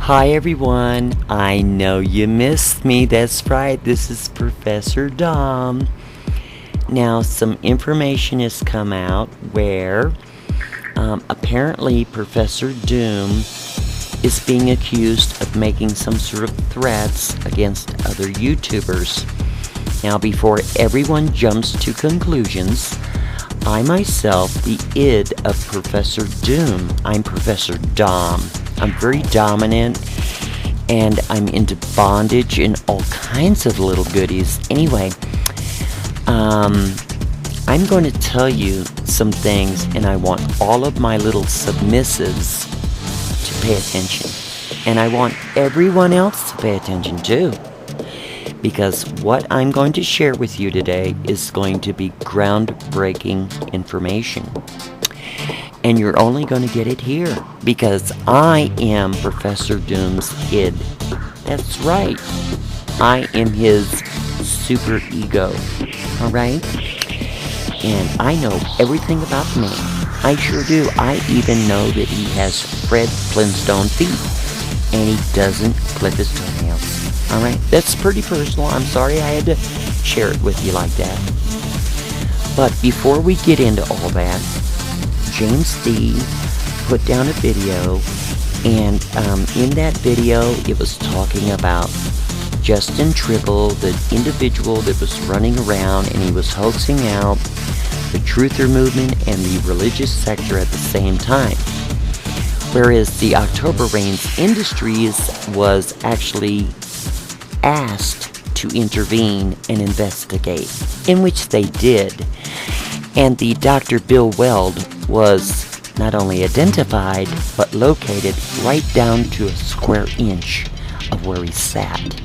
Hi everyone, I know you missed me. That's right, this is Professor Dom. Now, some information has come out where apparently Professor Doom is being accused of making some sort of threats against other YouTubers. Now, before everyone jumps to conclusions, I myself, the id of Professor Doom, I'm Professor Dom. I'm very dominant, and I'm into bondage and all kinds of little goodies. Anyway, I'm going to tell you some things, and I want all of my little submissives to pay attention. And I want everyone else to pay attention too. Because what I'm going to share with you today is going to be groundbreaking information. And you're only going to get it here because I am Professor Doom's id. That's right. I am his superego. Alright? And I know everything about the man. I sure do. I even know that he has Fred Flintstone feet. And he doesn't clip his toenails. Alright? That's pretty personal. I'm sorry I had to share it with you like that. But before we get into all that, James D put down a video, and in that video it was talking about Justin Tribble, the individual that was running around and he was hoaxing out the truther movement and the religious sector at the same time. Whereas the October Rains Industries was actually asked to intervene and investigate, in which they did. And the Dr. Bill Weld was not only identified, but located right down to a square inch of where he sat.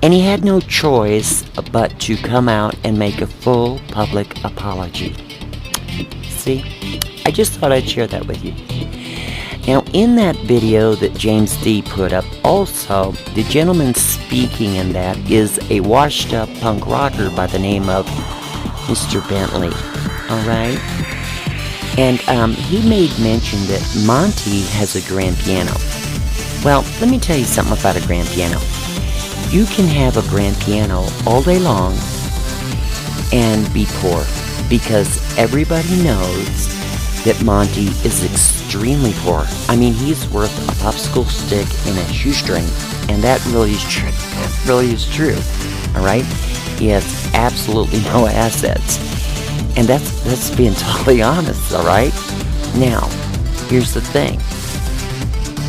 And he had no choice but to come out and make a full public apology. See? I just thought I'd share that with you. Now, in that video that James D put up, also, the gentleman speaking in that is a washed-up punk rocker by the name of Mr. Bentley. Alright? And he made mention that Monty has a grand piano. Well, let me tell you something about a grand piano. You can have a grand piano all day long and be poor, because everybody knows that Monty is extremely poor. I mean, he's worth a popsicle stick and a shoestring, and that really is true. That really is true. Alright? He has absolutely no assets. And that's being totally honest, alright? Now, here's the thing.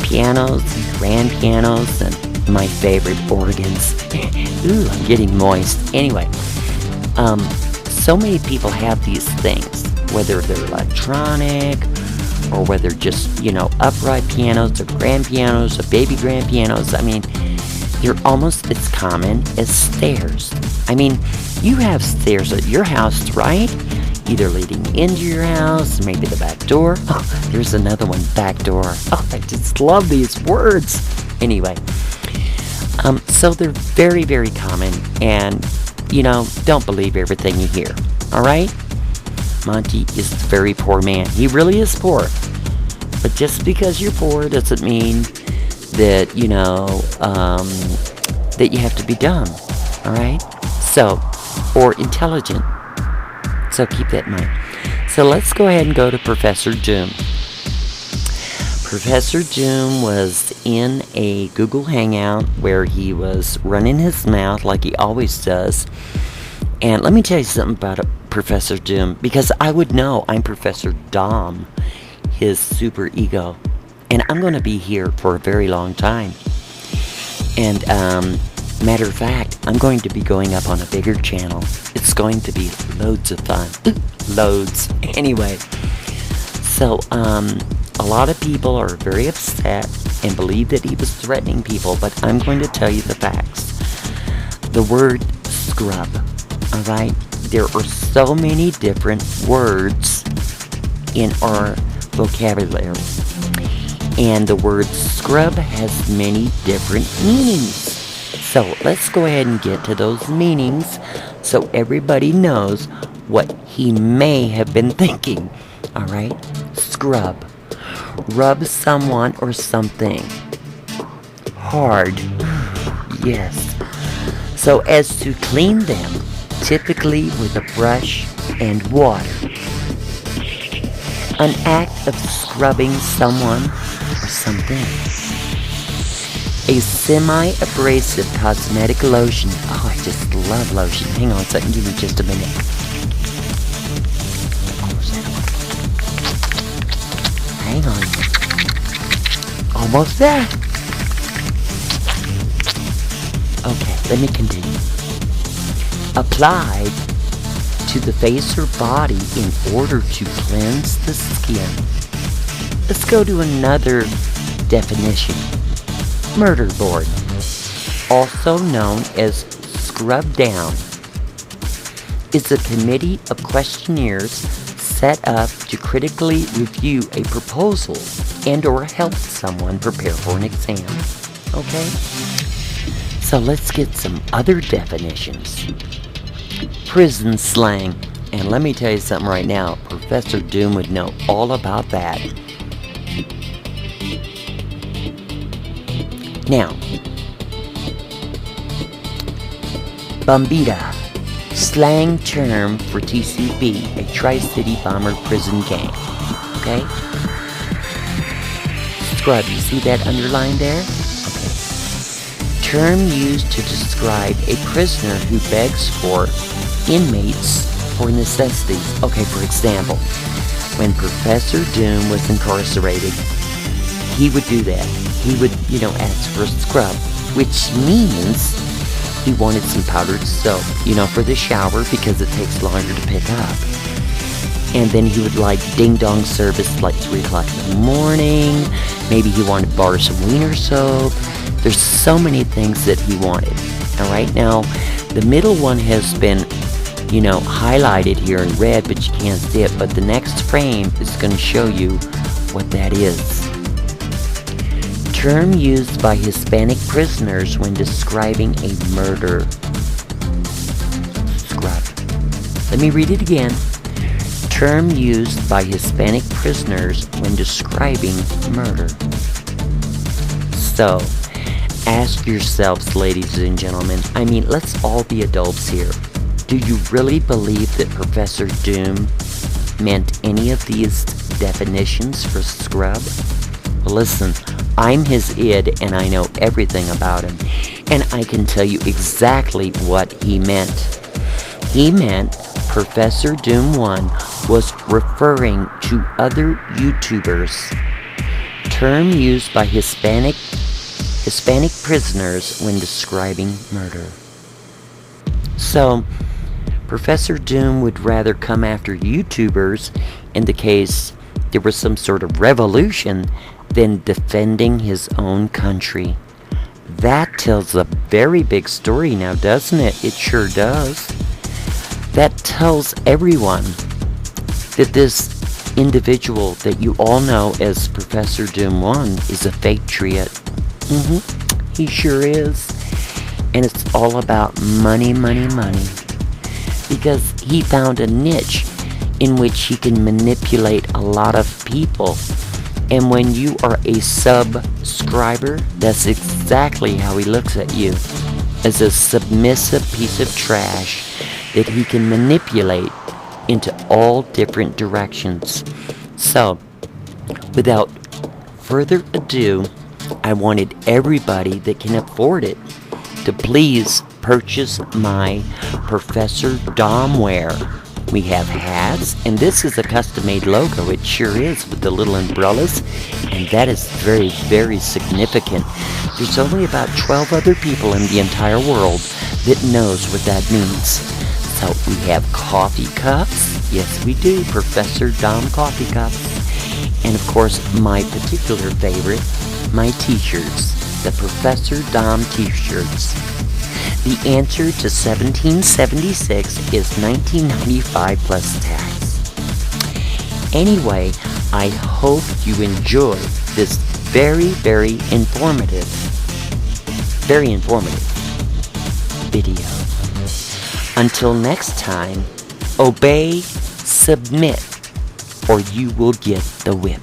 Pianos, grand pianos, and my favorite, organs. Ooh, I'm getting moist. Anyway, so many people have these things, whether they're electronic, or whether just, upright pianos, or grand pianos, or baby grand pianos. I mean, they're almost as common as stairs. I mean, you have stairs at your house, right? Either leading into your house, maybe the back door. Oh, there's another one, back door. Oh, I just love these words. Anyway, so they're very, very common, and, don't believe everything you hear. Alright? Monty is a very poor man. He really is poor. But just because you're poor doesn't mean that, that you have to be dumb. Alright? So, or intelligent. So keep that in mind. So let's go ahead and go to Professor Doom. Professor Doom was in a Google Hangout where he was running his mouth like he always does. And let me tell you something about Professor Doom, because I would know. I'm Professor Dom, his super ego. And I'm going to be here for a very long time. And, matter of fact, I'm going to be going up on a bigger channel. It's going to be loads of fun. Loads. Anyway, so, a lot of people are very upset and believe that he was threatening people, but I'm going to tell you the facts. The word scrub, alright? There are so many different words in our vocabulary. And the word scrub has many different meanings. So let's go ahead and get to those meanings so everybody knows what he may have been thinking. Alright? Scrub. Rub someone or something hard. Yes. So as to clean them, typically with a brush and water. An act of scrubbing someone or something. A semi-abrasive cosmetic lotion. Oh, I just love lotion. Hang on a second, give me just a minute. Hang on. Almost there. Okay, let me continue. Applied to the face or body in order to cleanse the skin. Let's go to another definition. Murder board, also known as scrub down, is a committee of questionnaires set up to critically review a proposal and or help someone prepare for an exam. Okay? So let's get some other definitions. Prison slang. And let me tell you something right now. Professor Doom would know all about that. Now, Bombita, slang term for TCB, a Tri-City Bomber prison gang. Okay? Scrub, you see that underline there? Okay. Term used to describe a prisoner who begs for inmates for necessities. Okay, for example, when Professor Doom was incarcerated, he would do that. He would, ask for a scrub, which means he wanted some powdered soap, for the shower because it takes longer to pick up. And then he would like ding-dong service like 3 o'clock in the morning. Maybe he wanted to borrow some wiener soap. There's so many things that he wanted. All right, now the middle one has been, highlighted here in red, but you can't see it. But the next frame is going to show you what that is. Term used by Hispanic prisoners when describing a murder. Scrub. Let me read it again. Term used by Hispanic prisoners when describing murder. So, ask yourselves, ladies and gentlemen, let's all be adults here. Do you really believe that Professor Doom meant any of these definitions for scrub? Well, listen, I'm his id and I know everything about him, and I can tell you exactly what he meant. He meant Professor Doom 1 was referring to other YouTubers. Term used by Hispanic prisoners when describing murder. So, Professor Doom would rather come after YouTubers in the case there was some sort of revolution than defending his own country. That tells a very big story now, doesn't it? It sure does. That tells everyone that this individual that you all know as Professor Doom 1 is a patriot. He sure is. And it's all about money, money, money. Because he found a niche in which he can manipulate a lot of people. And when you are a subscriber, that's exactly how he looks at you. As a submissive piece of trash that he can manipulate into all different directions. So, without further ado, I wanted everybody that can afford it to please purchase my Professor Dom wear. We have hats, and this is a custom-made logo. It sure is, with the little umbrellas, and that is very, very significant. There's only about 12 other people in the entire world that knows what that means. So we have coffee cups. Yes, we do, Professor Dom coffee cups. And of course, my particular favorite, my t-shirts, the Professor Dom t-shirts. The answer to 1776 is $19.95 plus tax. Anyway, I hope you enjoyed this very, very informative video. Until next time, obey, submit, or you will get the whip.